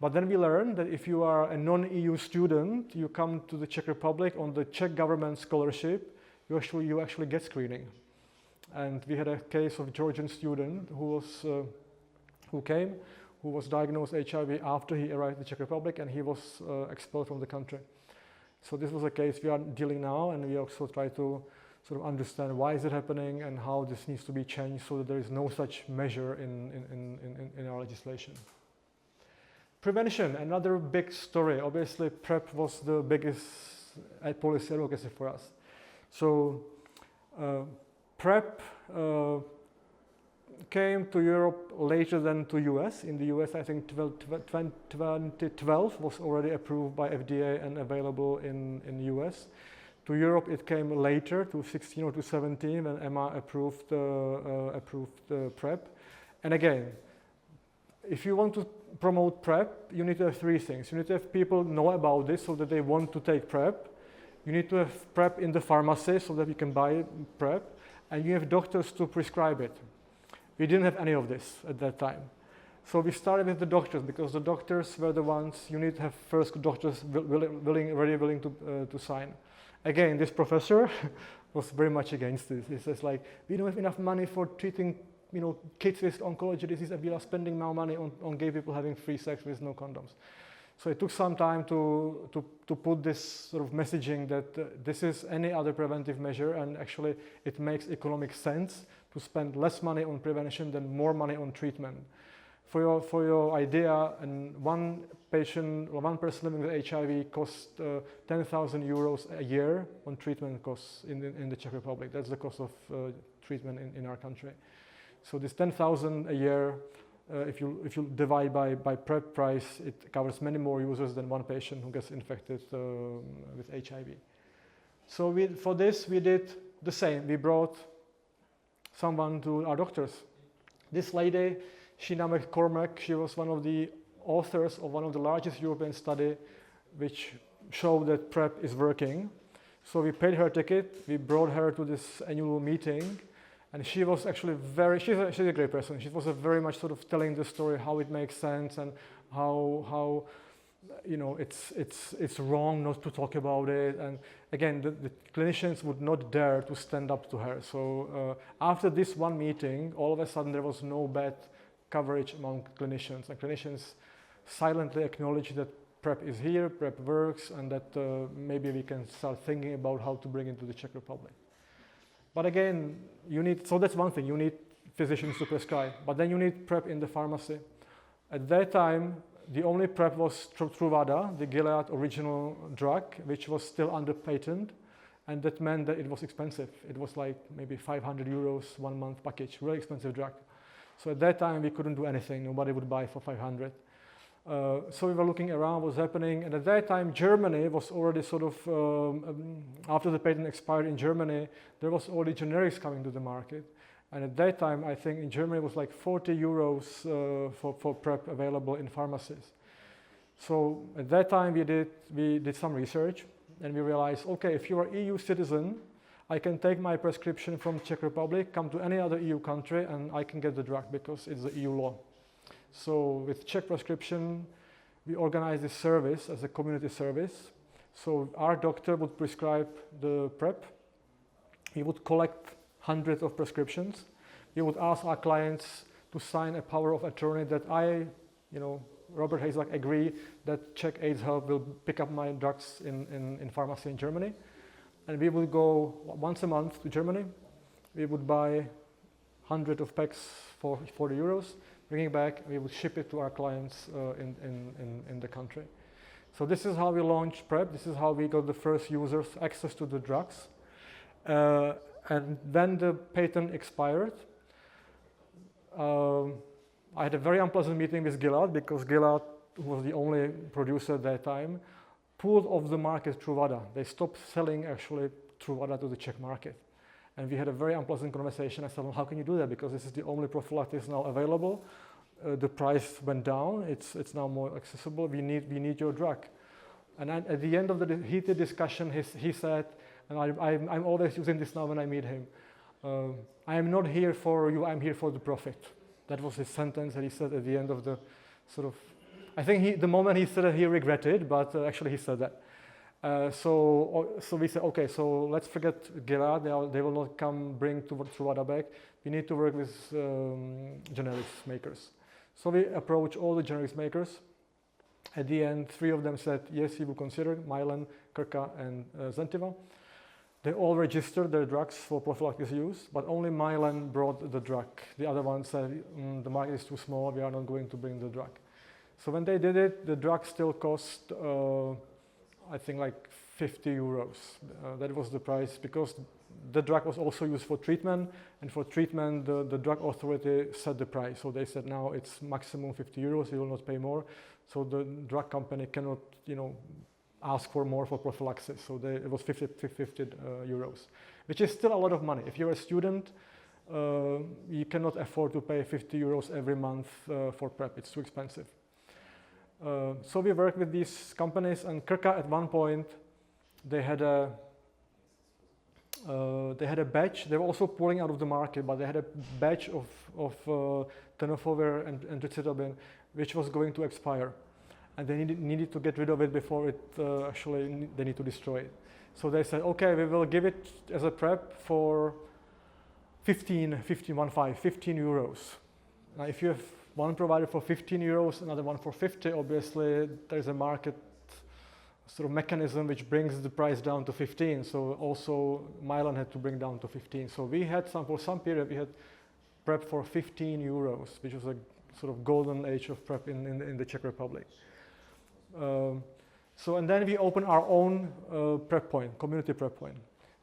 But then we learned that if you are a non-EU student, you come to the Czech Republic on the Czech government scholarship, you actually get screening. And we had a case of a Georgian student who was diagnosed HIV after he arrived in the Czech Republic, and he was expelled from the country. So this was a case we are dealing now, and we also try to sort of understand why is it happening and how this needs to be changed so that there is no such measure in our legislation. Prevention, another big story. Obviously, PrEP was the biggest policy advocacy for us. So PrEP came to Europe later than to US. In the US, I think 2012 was already approved by FDA and available in US. To Europe, it came later, to 16 or to 17, when EMA approved PrEP. And again, if you want to promote PrEP, you need to have three things. You need to have people know about this so that they want to take PrEP. You need to have PrEP in the pharmacy so that you can buy PrEP. And you have doctors to prescribe it. We didn't have any of this at that time. So we started with the doctors because the doctors were the ones you need to have first doctors willing to sign. Again, this professor was very much against this. He says like, we don't have enough money for treating kids with oncology disease, and we are spending now money on gay people having free sex with no condoms. So it took some time to put this sort of messaging that this is any other preventive measure, and actually it makes economic sense to spend less money on prevention than more money on treatment. For your idea, and one person living with HIV costs 10,000 euros a year on treatment costs in the Czech Republic. That's the cost of treatment in our country. So this 10,000 a year, if you divide by PrEP price, it covers many more users than one patient who gets infected with HIV. So for this, we did the same. We brought someone to our doctors. This lady, Sheena McCormack, she was one of the authors of one of the largest European study which showed that PrEP is working. So we paid her ticket, we brought her to this annual meeting, and she was actually she's a great person. She was very much sort of telling the story, how it makes sense and how it's wrong not to talk about it. And again, the clinicians would not dare to stand up to her. So after this one meeting, all of a sudden there was no bad coverage among clinicians. And clinicians silently acknowledged that PrEP is here, PrEP works, and that maybe we can start thinking about how to bring it to the Czech Republic. But again, so that's one thing, you need physicians to prescribe, but then you need PrEP in the pharmacy. At that time, the only PrEP was Truvada, the Gilead original drug, which was still under patent, and that meant that it was expensive. It was like maybe 500 euros 1 month package, really expensive drug. So at that time, we couldn't do anything. Nobody would buy for 500. So we were looking around what's happening, and at that time, Germany was already sort of, after the patent expired in Germany, there was already generics coming to the market. And at that time, I think in Germany it was like 40 euros for PrEP available in pharmacies. So at that time, we did some research, and we realized, okay, if you're an EU citizen, I can take my prescription from Czech Republic, come to any other EU country, and I can get the drug because it's the EU law. So with Czech prescription, we organized this service as a community service. So our doctor would prescribe the PrEP. He would collect hundreds of prescriptions. We would ask our clients to sign a power of attorney that I, Робърт Хейжак, agree that Czech AIDS Help will pick up my drugs in pharmacy in Germany. And we would go once a month to Germany. We would buy hundreds of packs for 40 euros, bring it back, we would ship it to our clients in the country. So this is how we launched PrEP. This is how we got the first users access to the drugs. And then the patent expired. I had a very unpleasant meeting with Gilead because Gilead, who was the only producer at that time, pulled off the market Truvada. They stopped selling actually Truvada to the Czech market. And we had a very unpleasant conversation. I said, well, how can you do that? Because this is the only prophylactic now available. The price went down. It's now more accessible. We need your drug. And at the end of the heated discussion, he said, and I'm always using this now when I meet him, I am not here for you, I'm here for the profit. That was his sentence that he said at the end of the sort of, I think the moment he said it, he regretted, but actually he said that. So we said, okay, so let's forget Gilead, they will not come bring Truvada back. We need to work with generics makers. So we approached all the generics makers. At the end, 3 of them said, yes, he will consider Mylan, Krka, and Zentiva. They all registered their drugs for prophylactic use, but only Mylan brought the drug. The other one said, the market is too small, we are not going to bring the drug. So when they did it, the drug still cost, I think like 50 euros. That was the price because the drug was also used for treatment, and for treatment, the drug authority set the price. So they said now it's maximum 50 euros, you will not pay more. So the drug company cannot, ask for more for prophylaxis. So it was 50 euros, which is still a lot of money. If you're a student, you cannot afford to pay 50 euros every month for PrEP. It's too expensive. So we work with these companies, and Krka at one point, they had a batch. They were also pulling out of the market, but they had a batch of tenofovir and ricidobin, which was going to expire, and they needed to get rid of it before it they need to destroy it. So they said, okay, we will give it as a PrEP for 15 euros. Now, if you have one provider for 15 euros, another one for 50, obviously there's a market sort of mechanism which brings the price down to 15. So also Mylan had to bring down to 15. So we had for some period, we had PrEP for 15 euros, which was a sort of golden age of PrEP in the Czech Republic. And then we opened our own PrEP point, community PrEP point.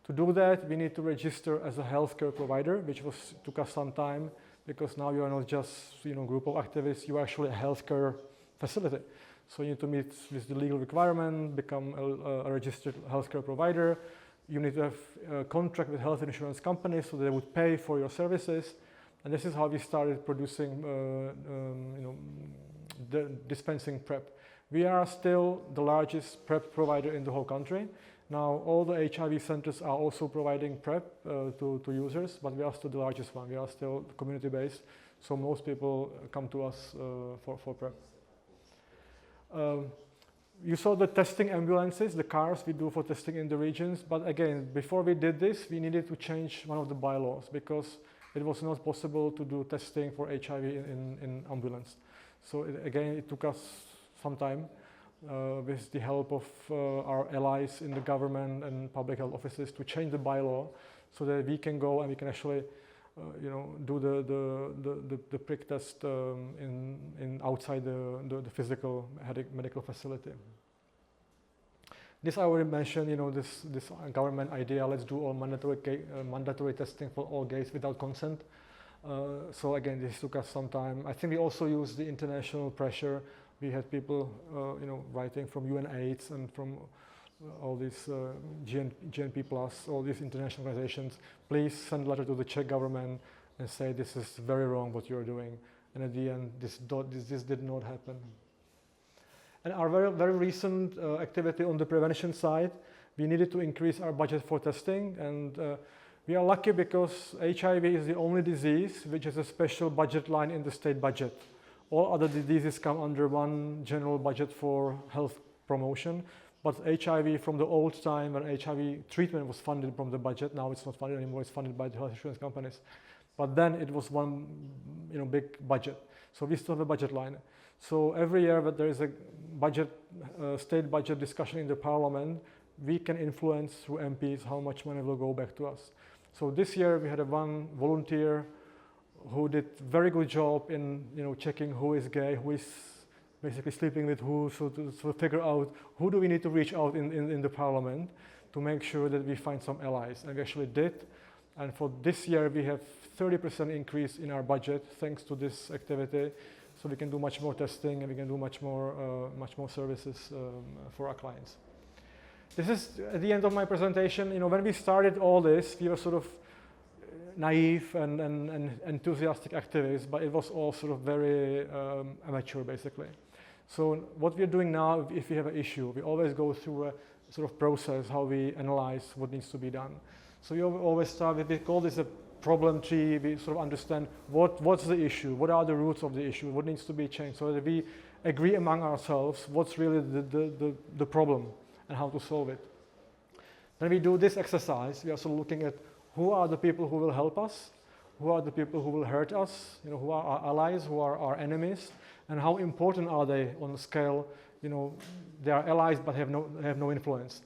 To do that, we need to register as a healthcare provider, which took us some time, because now you are not just group of activists, you are actually a healthcare facility. So you need to meet with the legal requirement, become a registered healthcare provider. You need to have a contract with health insurance companies so they would pay for your services. And this is how we started producing, dispensing PrEP. We are still the largest PrEP provider in the whole country. Now, all the HIV centers are also providing PrEP to users, but we are still the largest one. We are still community-based, so most people come to us for PrEP. You saw the testing ambulances, the cars we do for testing in the regions, but again, before we did this, we needed to change one of the bylaws because it was not possible to do testing for HIV in ambulance. So again, it took us some time with the help of our allies in the government and public health offices to change the bylaw so that we can go and we can actually do the prick test outside the physical medical facility. This I already mentioned, this government idea, let's do all mandatory testing for all gays without consent. So again, this took us some time. I think we also used the international pressure. We had people, writing from UNAIDS and from all these GNP+, all these international organizations. Please send a letter to the Czech government and say this is very wrong what you're doing. And at the end, this did not happen. And our very recent activity on the prevention side, we needed to increase our budget for testing. And we are lucky because HIV is the only disease which has a special budget line in the state budget. All other diseases come under one general budget for health promotion, but HIV from the old time when HIV treatment was funded from the budget, now it's not funded anymore, it's funded by the health insurance companies. But then it was one big budget. So we still have a budget line. So every year that there is a state budget discussion in the parliament, we can influence through MPs how much money will go back to us. So this year we had one volunteer who did very good job in checking who is gay, who is basically sleeping with who, so to figure out who do we need to reach out in the parliament to make sure that we find some allies. And we actually did. And for this year, we have 30% increase in our budget thanks to this activity. So we can do much more testing and we can do much more services for our clients. This is at the end of my presentation. You know, when we started all this, we were sort of naive and enthusiastic activists, but it was all sort of very amateur, basically. So what we're doing now, if we have an issue, we always go through a sort of process how we analyze what needs to be done. So we always start with, we call this a problem tree. We sort of understand what's the issue, what are the roots of the issue, what needs to be changed, so that we agree among ourselves what's really the problem and how to solve it. Then we do this exercise. We are sort of looking at who are the people who will help us, who are the people who will hurt us, you know, who are our allies, who are our enemies, and how important are they on the scale. You know, they are allies but have no influence.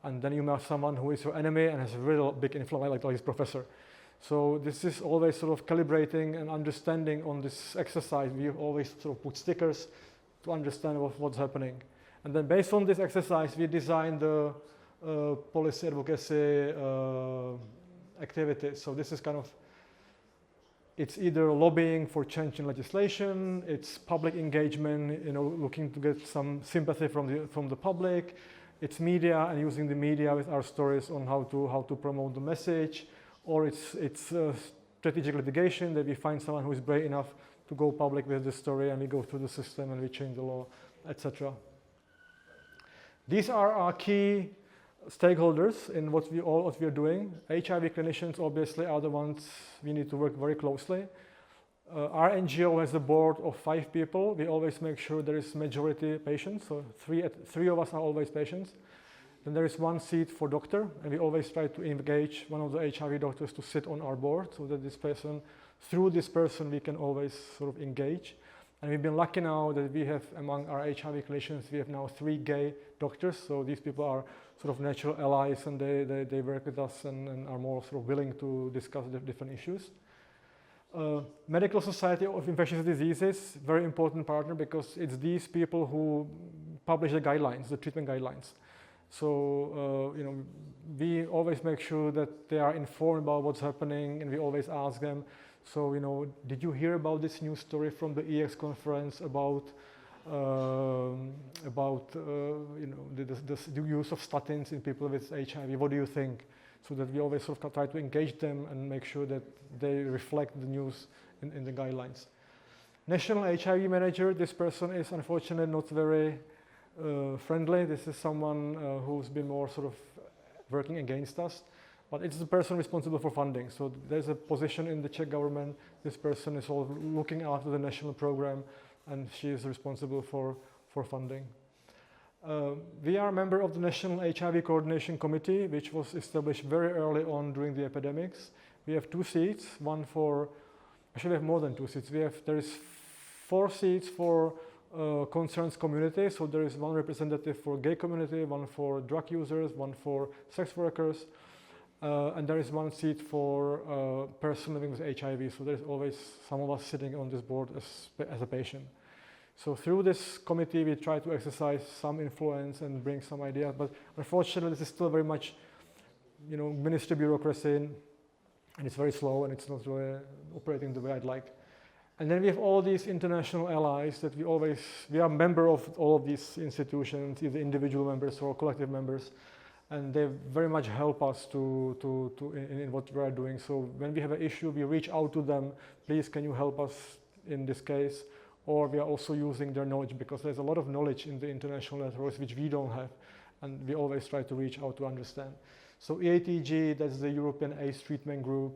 And then you meet someone who is your enemy and has a real big influence, like his professor. So this is always sort of calibrating and understanding on this exercise. We always sort of put stickers to understand what's happening. And then based on this exercise, we design the policy advocacy activities. So this is kind of, it's either lobbying for change in legislation, it's public engagement, you know, looking to get some sympathy from the public, it's media and using the media with our stories on how to promote the message, or it's strategic litigation, that we find someone who is brave enough to go public with the story and we go through the system and we change the law, etc. These are our key stakeholders in what we are doing. HIV clinicians obviously are the ones we need to work very closely. Our NGO has a board of 5 people. We always make sure there is majority patients, so three of us are always patients. Then there is 1 seat for doctor, and we always try to engage one of the HIV doctors to sit on our board, so that through this person we can always sort of engage. And we've been lucky now that we have, among our HIV clinicians, we have now 3 gay doctors, so these people are sort of natural allies, and they work with us and are more sort of willing to discuss the different issues. Medical Society of Infectious Diseases, very important partner, because it's these people who publish the guidelines, the treatment guidelines. So, you know, we always make sure that they are informed about what's happening, and we always ask them, so, you know, did you hear about this news story from the EX conference about you know, the use of statins in people with HIV? What do you think? So that we always sort of try to engage them and make sure that they reflect the news in the guidelines. National HIV manager, this person is unfortunately not very friendly. This is someone who's been more sort of working against us, but it's the person responsible for funding. So there's a position in the Czech government. This person is all looking after the national program, and she is responsible for funding. We are a member of the National HIV Coordination Committee, which was established very early on during the epidemics. We have 2 seats, actually we have more than 2 seats. There is 4 seats for concerns community, so there is 1 representative for gay community, 1 for drug users, 1 for sex workers, and there is 1 seat for person living with HIV, so there's always some of us sitting on this board as a patient. So through this committee, we try to exercise some influence and bring some ideas, but unfortunately, this is still very much, you know, ministry bureaucracy, and it's very slow, and it's not really operating the way I'd like. And then we have all these international allies that we are a member of all of these institutions, either individual members or collective members, and they very much help us in what we are doing. So when we have an issue, we reach out to them, please, can you help us in this case? Or we are also using their knowledge, because there's a lot of knowledge in the international networks which we don't have, and we always try to reach out to understand. So EATG, that's the European AIDS Treatment Group.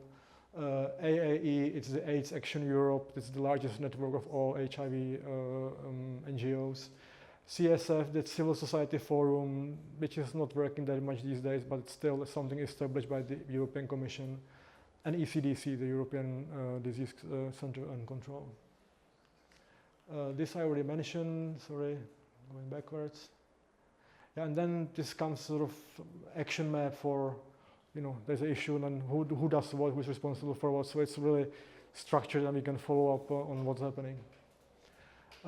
AAE, it's the AIDS Action Europe. It's the largest network of all HIV NGOs. CSF, that's Civil Society Forum, which is not working that much these days, but it's still something established by the European Commission. And ECDC, the European Disease Center and Control. This I already mentioned, sorry, going backwards. Yeah, and then this comes sort of action map for, you know, there's an issue and who does what, who's responsible for what, so it's really structured and we can follow up on what's happening.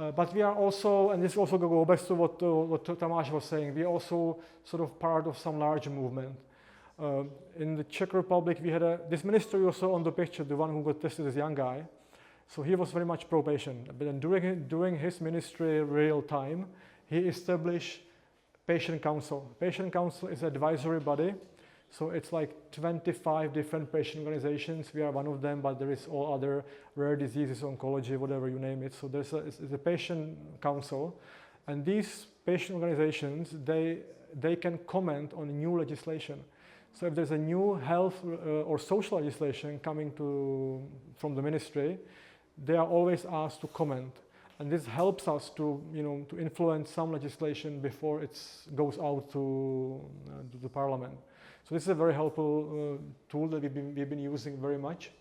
But we are also, and this also goes back to what Tamás was saying, we are also sort of part of some larger movement. In the Czech Republic, we had this minister you saw on the picture, the one who got tested as a young guy. So he was very much pro-patient. But then during his ministry real time, he established Patient Council. Patient Council is an advisory body. So it's like 25 different patient organizations. We are one of them, but there is all other rare diseases, oncology, whatever you name it. So it's a patient council. And these patient organizations, they can comment on new legislation. So if there's a new health or social legislation coming from the ministry, they are always asked to comment. And this helps us to influence some legislation before it goes out to the parliament. So this is a very helpful tool that we've been using very much.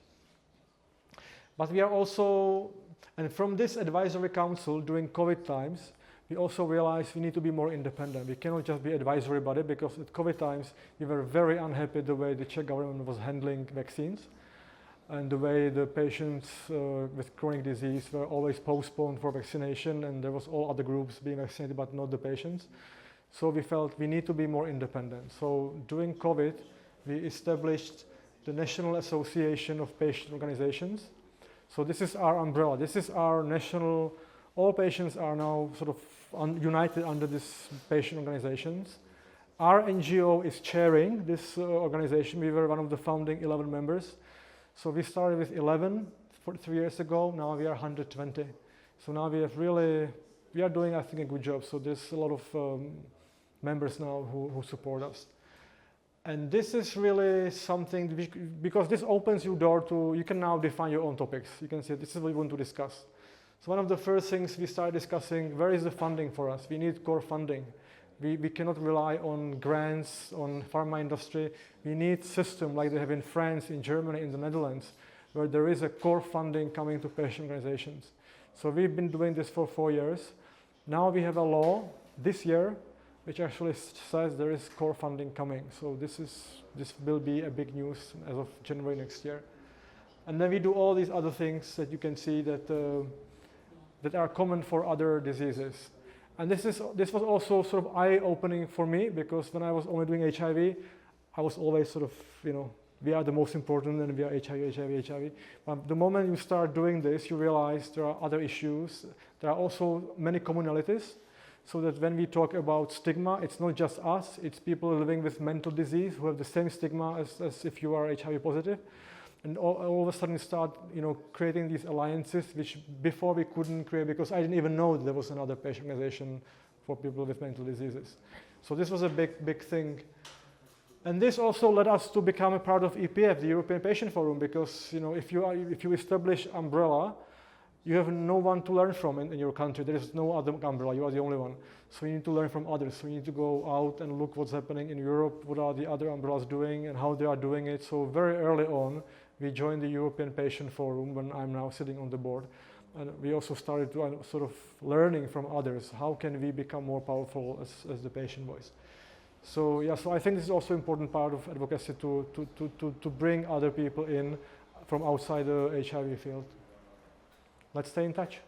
But we are also, and from this advisory council during COVID times, we also realized we need to be more independent. We cannot just be advisory body, because at COVID times we were very unhappy the way the Czech government was handling vaccines, and the way the patients with chronic disease were always postponed for vaccination, and there was all other groups being vaccinated but not the patients. So we felt we need to be more independent. So during COVID, we established the National Association of Patient Organizations. So this is our umbrella. This is our national, all patients are now sort of united under this patient organizations. Our NGO is chairing this organization. We were one of the founding 11 members. So we started with 11 3 years ago. Now we are 120. So now we are doing, I think, a good job. So there's a lot of members now who support us. And this is really something, because this opens your door to, you can now define your own topics. You can say, this is what we want to discuss. So one of the first things we started discussing, where is the funding for us? We need core funding. We cannot rely on grants, on pharma industry. We need system like they have in France, in Germany, in the Netherlands, where there is a core funding coming to patient organizations. So we've been doing this for 4 years. Now we have a law this year which actually says there is core funding coming. So this will be a big news as of January next year. And then we do all these other things that you can see that are common for other diseases. And this was also sort of eye-opening for me, because when I was only doing HIV, I was always sort of, we are the most important and we are HIV. But the moment you start doing this, you realize there are other issues. There are also many commonalities. So that when we talk about stigma, it's not just us, it's people living with mental disease who have the same stigma as if you are HIV positive. And all of a sudden start creating these alliances, which before we couldn't create, because I didn't even know there was another patient organization for people with mental diseases. So this was a big thing. And this also led us to become a part of EPF, the European Patient Forum, because if you establish umbrella, you have no one to learn from in your country. There is no other umbrella, you are the only one. So you need to learn from others. So you need to go out and look what's happening in Europe, what are the other umbrellas doing and how they are doing it. So very early on, we joined the European Patient Forum when I'm now sitting on the board. And we also started to sort of learning from others. How can we become more powerful as the patient voice? So yeah, so I think this is also an important part of advocacy to bring other people in from outside the HIV field. Let's stay in touch.